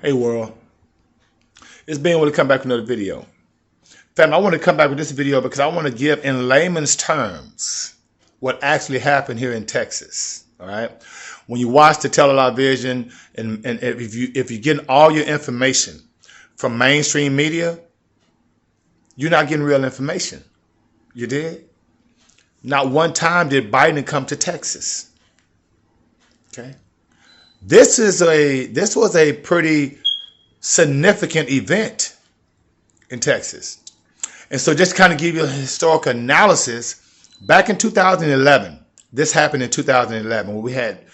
Hey world, it's Ben. Want to come back with another video. Fam, I want to come back with this video because I want to give in layman's terms what actually happened here in Texas. All right. When you watch the television and if you're getting all your information from mainstream media, you're not getting real information. You did? Not one time did Biden come to Texas. Okay. This was a pretty significant event in Texas. And so just kind of give you a historical analysis, back in 2011, this happened in 2011 when we had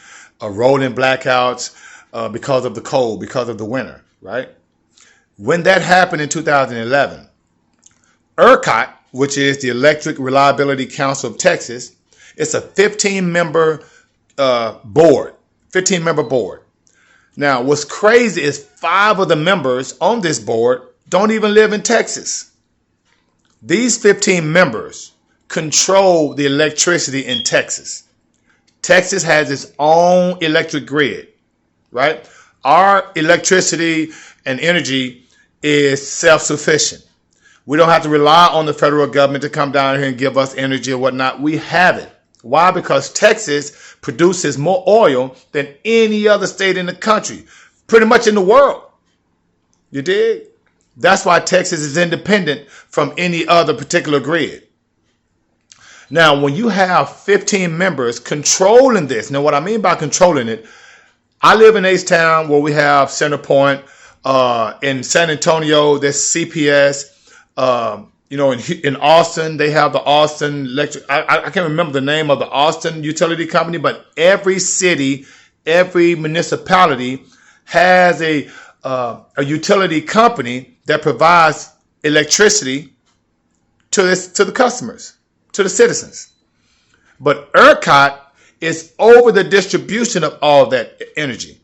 rolling blackouts because of the cold, because of the winter, right? When that happened in 2011, ERCOT, which is the Electric Reliability Council of Texas, it's a 15-member board. 15-member board. Now, what's crazy is 5 of the members on this board don't even live in Texas. These 15 members control the electricity in Texas. Texas has its own electric grid, right? Our electricity and energy is self-sufficient. We don't have to rely on the federal government to come down here and give us energy or whatnot. We have it. Why? Because Texas produces more oil than any other state in the country, pretty much in the world. You dig? That's why Texas is independent from any other particular grid. Now, when you have 15 members controlling this, now what I mean by controlling it, I live in H-Town where we have Centerpoint. In San Antonio, there's CPS. In Austin, they have the Austin Electric. I can't remember the name of the Austin utility company, but every city, every municipality has a utility company that provides electricity to the customers, to the citizens. But ERCOT is over the distribution of all that energy.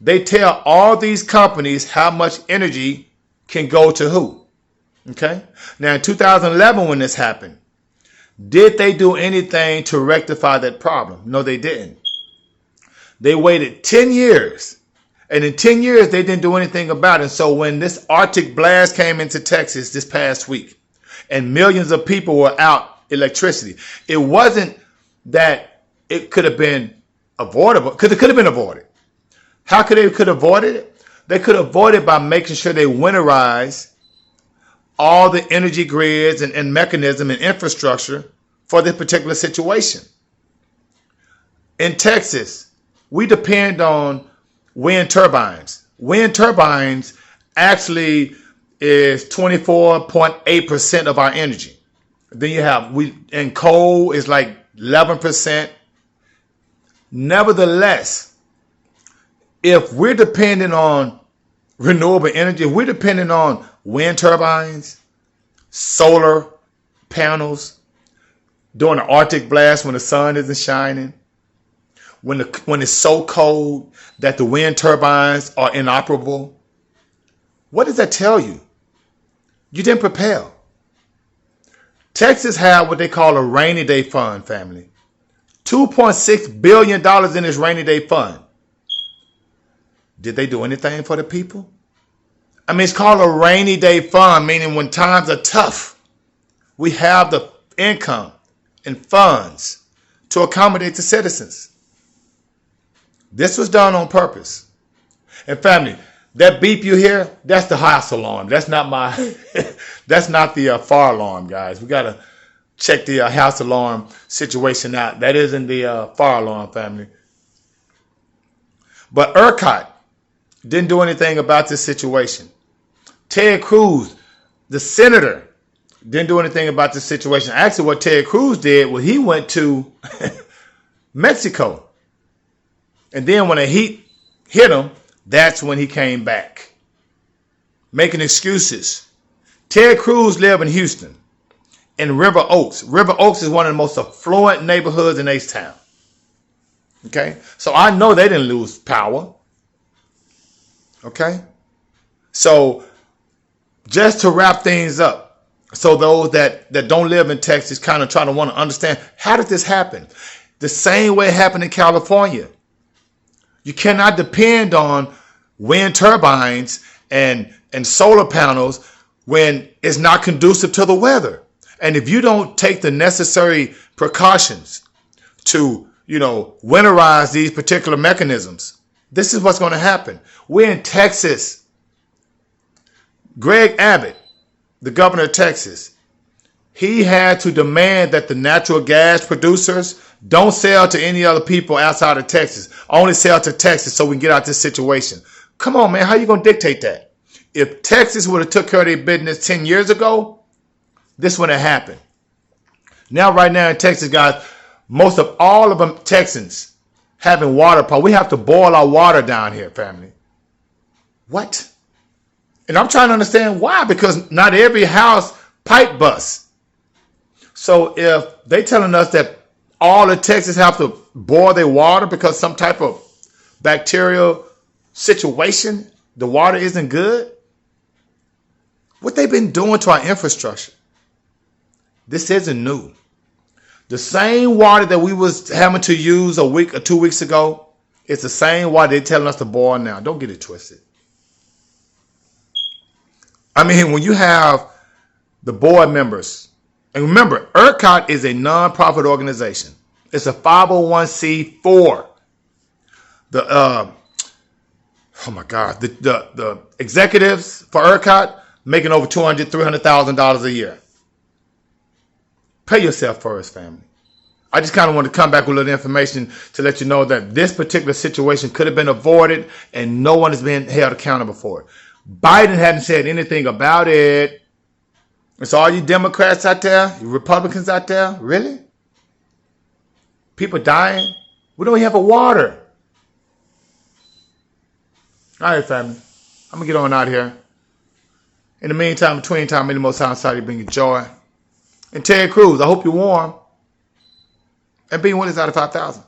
They tell all these companies how much energy can go to who. Okay. Now, in 2011, when this happened, did they do anything to rectify that problem? No, they didn't. They waited 10 years. And in 10 years, they didn't do anything about it. So when this Arctic blast came into Texas this past week and millions of people were out electricity, it wasn't that it could have been avoidable, because it could have been avoided. How could they avoid it? They could avoid it by making sure they winterize all the energy grids and mechanism and infrastructure for this particular situation. In Texas, we depend on wind turbines. Wind turbines actually is 24.8% of our energy. Then you have, and coal is like 11%. Nevertheless, if we're dependent on renewable energy, if we're dependent on wind turbines, solar panels, during the Arctic blast when the sun isn't shining, when it's so cold that the wind turbines are inoperable. What does that tell you? You didn't prepare. Texas had what they call a rainy day fund, family. $2.6 billion in this rainy day fund. Did they do anything for the people? I mean, it's called a rainy day fund, meaning when times are tough, we have the income and funds to accommodate the citizens. This was done on purpose. And family, that beep you hear, that's the house alarm. That's not that's not the fire alarm, guys. We got to check the house alarm situation out. That isn't the fire alarm, family. But ERCOT didn't do anything about this situation. Ted Cruz, the senator, didn't do anything about the situation. Actually, what Ted Cruz did was he went to Mexico. And then when the heat hit him, that's when he came back, making excuses. Ted Cruz lived in Houston, in River Oaks. River Oaks is one of the most affluent neighborhoods in H-Town. Okay? So I know they didn't lose power. Okay? So just to wrap things up, so those that don't live in Texas kind of trying to want to understand, how did this happen? The same way it happened in California. You cannot depend on wind turbines and solar panels when it's not conducive to the weather. And if you don't take the necessary precautions to, winterize these particular mechanisms, this is what's going to happen. We're in Texas. Greg Abbott, the governor of Texas, he had to demand that the natural gas producers don't sell to any other people outside of Texas. Only sell to Texas so we can get out of this situation. Come on, man. How you going to dictate that? If Texas would have took care of their business 10 years ago, this wouldn't have happened. Now, right now in Texas, guys, most of all of them Texans having water problems. We have to boil our water down here, family. What? And I'm trying to understand why, because not every house pipe busts. So if they telling us that all of Texas have to boil their water because some type of bacterial situation, the water isn't good, what they've been doing to our infrastructure. This isn't new. The same water that we was having to use a week or 2 weeks ago, it's the same water they're telling us to boil now. Don't get it twisted. I mean, when you have the board members, and remember, ERCOT is a nonprofit organization. It's a 501c4. The executives for ERCOT making over $200,000, $300,000 a year. Pay yourself first, family. I just kind of want to come back with a little information to let you know that this particular situation could have been avoided and no one is being held accountable for it. Biden hadn't said anything about it. It's all you Democrats out there, you Republicans out there, really? People dying? We don't even have a water. All right, family. I'm going to get on out here. In the meantime, between time, may the Most High Inside you bring you joy. And Terry Crews, I hope you're warm. And being with us out of 5,000.